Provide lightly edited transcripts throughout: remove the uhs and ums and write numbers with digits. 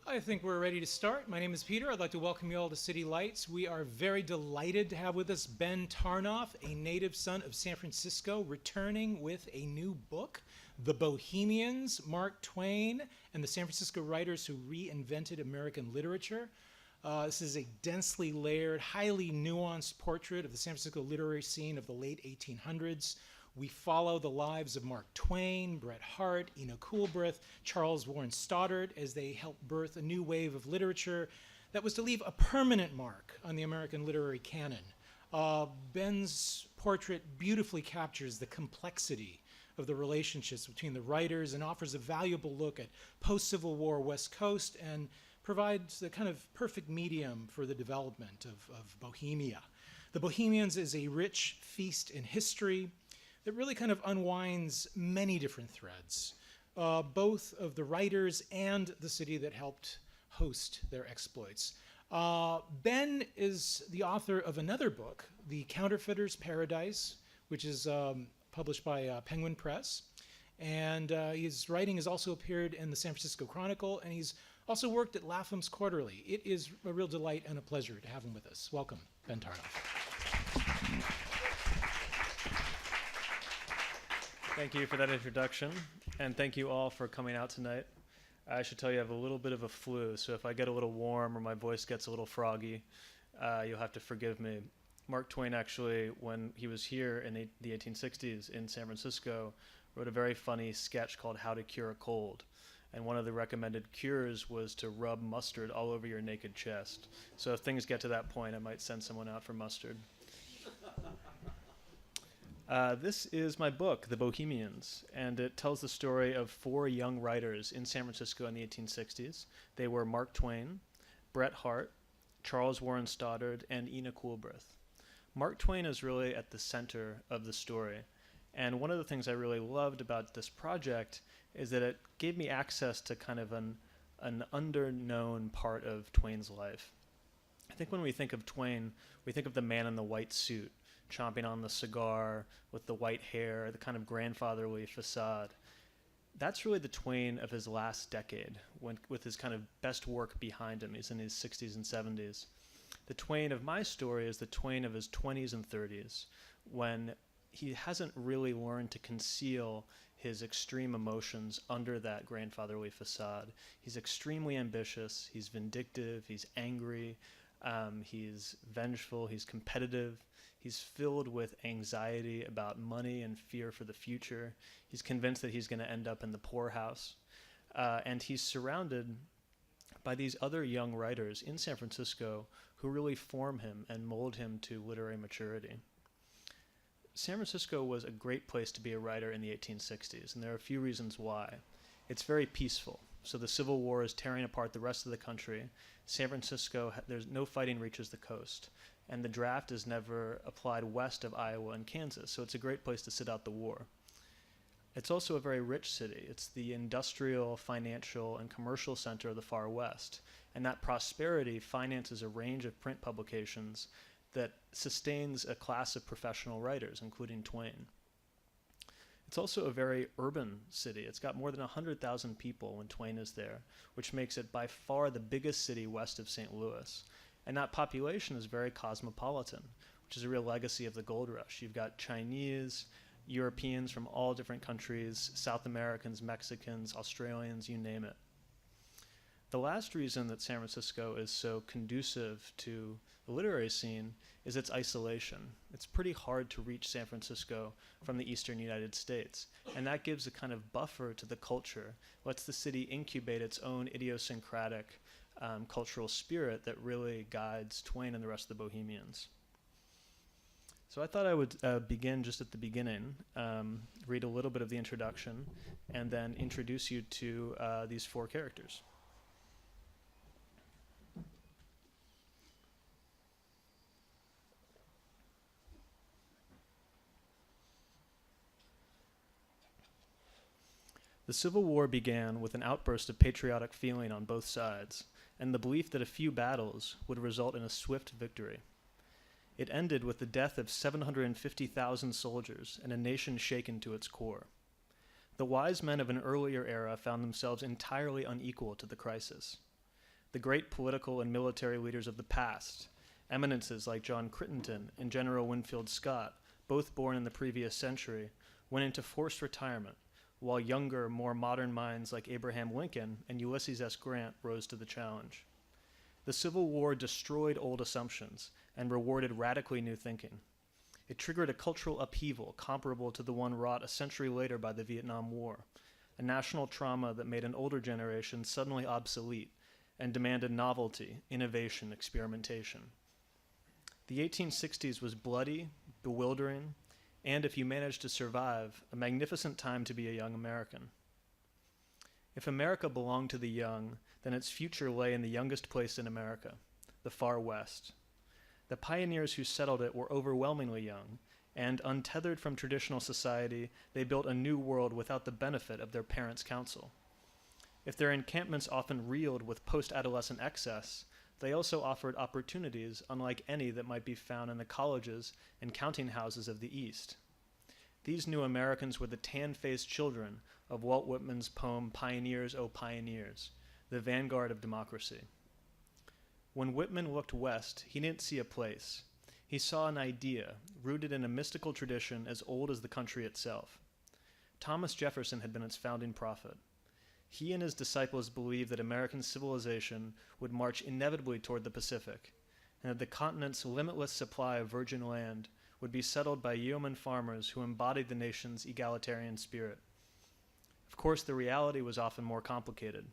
I think we're ready to start. My name is Peter. I'd like to welcome you all to City Lights. We are very delighted to have with us Ben Tarnoff, a native son of San Francisco, returning with a new book, The Bohemians, Mark Twain, and the San Francisco writers who reinvented American literature. This is a densely layered, highly nuanced portrait of the San Francisco literary scene of the late 1800s. We follow the lives of Mark Twain, Bret Harte, Ina Coolbirth, Charles Warren Stoddard as they helped birth a new wave of literature that was to leave a permanent mark on the American literary canon. Ben's portrait beautifully captures the complexity of the relationships between the writers and offers a valuable look at post-Civil War West Coast and provides the kind of perfect medium for the development of Bohemia. The Bohemians is a rich feast in history that really kind of unwinds many different threads, both of the writers and the city that helped host their exploits. Ben is the author of another book, The Counterfeiter's Paradise, which is published by Penguin Press. And his writing has also appeared in the San Francisco Chronicle, and he's also worked at Lapham's Quarterly. It is a real delight and a pleasure to have him with us. Welcome, Ben Tarnoff. Thank you for that introduction, and thank you all for coming out tonight. I should tell you I have a little bit of a flu, so if I get a little warm or my voice gets a little froggy, you'll have to forgive me. Mark Twain actually, when he was here in the 1860s in San Francisco, wrote a very funny sketch called How to Cure a Cold. And one of the recommended cures was to rub mustard all over your naked chest. So if things get to that point, I might send someone out for mustard. This is my book, The Bohemians, and it tells the story of four young writers in San Francisco in the 1860s. They were Mark Twain, Bret Harte, Charles Warren Stoddard, and Ina Coolbirth. Mark Twain is really at the center of the story, and one of the things I really loved about this project is that it gave me access to kind of an underknown part of Twain's life. I think when we think of Twain, we think of the man in the white suit, chomping on the cigar with the white hair, the kind of grandfatherly facade. That's really the Twain of his last decade, with his kind of best work behind him. He's in his 60s and 70s. The Twain of my story is the Twain of his 20s and 30s, when he hasn't really learned to conceal his extreme emotions under that grandfatherly facade. He's extremely ambitious, he's vindictive, he's angry, he's vengeful, he's competitive. He's filled with anxiety about money and fear for the future. He's convinced that he's going to end up in the poorhouse. And he's surrounded by these other young writers in San Francisco who really form him and mold him to literary maturity. San Francisco was a great place to be a writer in the 1860s, and there are a few reasons why. It's very peaceful. So the Civil War is tearing apart the rest of the country. San Francisco, there's no fighting reaches the coast. And the draft is never applied west of Iowa and Kansas, so it's a great place to sit out the war. It's also a very rich city. It's the industrial, financial, and commercial center of the far west, and that prosperity finances a range of print publications that sustains a class of professional writers, including Twain. It's also a very urban city. It's got more than 100,000 people when Twain is there, which makes it by far the biggest city west of St. Louis. And that population is very cosmopolitan, which is a real legacy of the gold rush. You've got Chinese, Europeans from all different countries, South Americans, Mexicans, Australians, you name it. The last reason that San Francisco is so conducive to the literary scene is its isolation. It's pretty hard to reach San Francisco from the eastern United States, and that gives a kind of buffer to the culture, lets the city incubate its own idiosyncratic cultural spirit that really guides Twain and the rest of the Bohemians. So I thought I would begin just at the beginning, read a little bit of the introduction, and then introduce you to these four characters. The Civil War began with an outburst of patriotic feeling on both sides, and the belief that a few battles would result in a swift victory. It ended with the death of 750,000 soldiers and a nation shaken to its core. The wise men of an earlier era found themselves entirely unequal to the crisis. the great political and military leaders of the past, eminences like John Crittenden and General Winfield Scott, both born in the previous century, went into forced retirement, while younger, more modern minds like Abraham Lincoln and Ulysses S. Grant rose to the challenge. The Civil War destroyed old assumptions and rewarded radically new thinking. It triggered a cultural upheaval comparable to the one wrought a century later by the Vietnam War, a national trauma that made an older generation suddenly obsolete and demanded novelty, innovation, experimentation. The 1860s was bloody, bewildering, and if you managed to survive, a magnificent time to be a young American. If America belonged to the young, then its future lay in the youngest place in America, the far West. The pioneers who settled it were overwhelmingly young, and untethered from traditional society, they built a new world without the benefit of their parents' counsel. If their encampments often reeled with post-adolescent excess, they also offered opportunities unlike any that might be found in the colleges and counting houses of the East. These new Americans were the tan-faced children of Walt Whitman's poem Pioneers, O Pioneers, the vanguard of democracy. When Whitman looked west, he didn't see a place. He saw an idea, rooted in a mystical tradition as old as the country itself. Thomas Jefferson had been its founding prophet. He and his disciples believed that American civilization would march inevitably toward the Pacific, and that the continent's limitless supply of virgin land would be settled by yeoman farmers who embodied the nation's egalitarian spirit. Of course, the reality was often more complicated.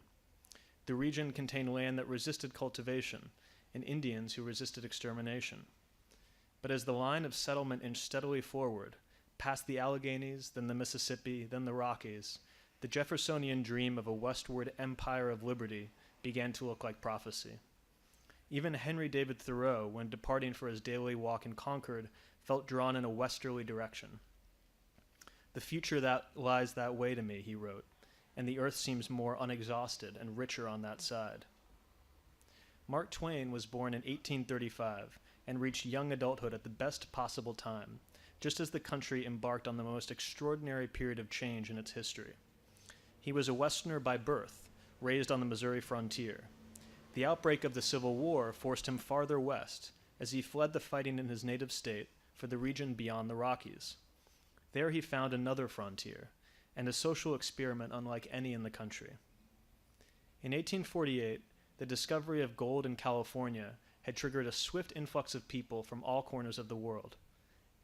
The region contained land that resisted cultivation, and Indians who resisted extermination. But as the line of settlement inched steadily forward, past the Alleghenies, then the Mississippi, then the Rockies, the Jeffersonian dream of a westward empire of liberty began to look like prophecy. Even Henry David Thoreau, when departing for his daily walk in Concord, felt drawn in a westerly direction. "The future that lies that way to me," he wrote, "and the earth seems more unexhausted and richer on that side." Mark Twain was born in 1835 and reached young adulthood at the best possible time, just as the country embarked on the most extraordinary period of change in its history. He was a Westerner by birth, raised on the Missouri frontier. The outbreak of the Civil War forced him farther west, as he fled the fighting in his native state for the region beyond the Rockies. There he found another frontier, and a social experiment unlike any in the country. In 1848, the discovery of gold in California had triggered a swift influx of people from all corners of the world.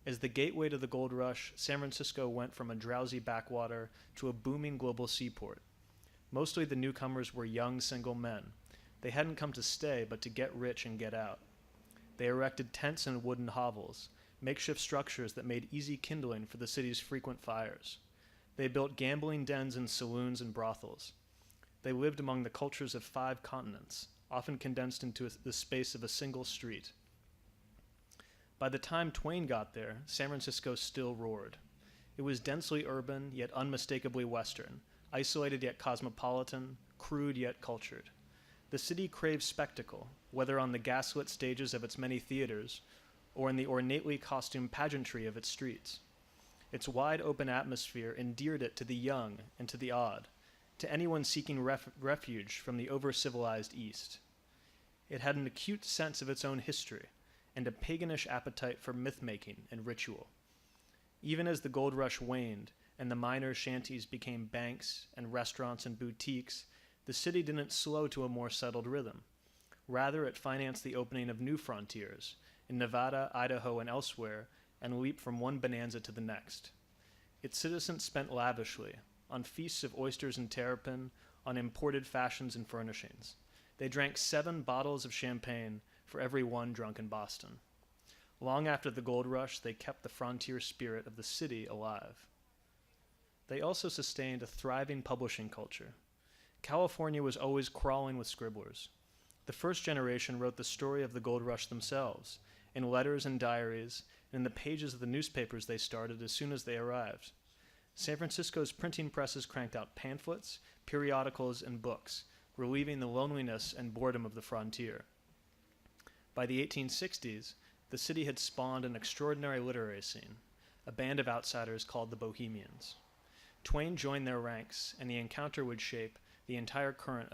As the gateway to the gold rush, San Francisco went from a drowsy backwater to a booming global seaport. Mostly the newcomers were young single men. They hadn't come to stay, but to get rich and get out. They erected tents and wooden hovels, makeshift structures that made easy kindling for the city's frequent fires. They built gambling dens and saloons and brothels. They lived among the cultures of 5 continents, often condensed into the space of a single street. By the time Twain got there, San Francisco still roared. It was densely urban, yet unmistakably Western, isolated yet cosmopolitan, crude yet cultured. The city craved spectacle, whether on the gaslit stages of its many theaters, or in the ornately costumed pageantry of its streets. Its wide-open atmosphere endeared it to the young and to the odd, to anyone seeking refuge from the over-civilized East. It had an acute sense of its own history, and a paganish appetite for myth-making and ritual. Even as the gold rush waned, and the miners' shanties became banks and restaurants and boutiques, the city didn't slow to a more settled rhythm. Rather, it financed the opening of new frontiers, in Nevada, Idaho, and elsewhere, and leaped from one bonanza to the next. Its citizens spent lavishly, on feasts of oysters and terrapin, on imported fashions and furnishings. They drank 7 bottles of champagne for every one drunk in Boston. Long after the gold rush, they kept the frontier spirit of the city alive. They also sustained a thriving publishing culture. California was always crawling with scribblers. The first generation wrote the story of the gold rush themselves, in letters and diaries, and in the pages of the newspapers they started as soon as they arrived. San Francisco's printing presses cranked out pamphlets, periodicals, and books, relieving the loneliness and boredom of the frontier. By the 1860s, the city had spawned an extraordinary literary scene, a band of outsiders called the Bohemians. Twain joined their ranks, and the encounter would shape the entire current of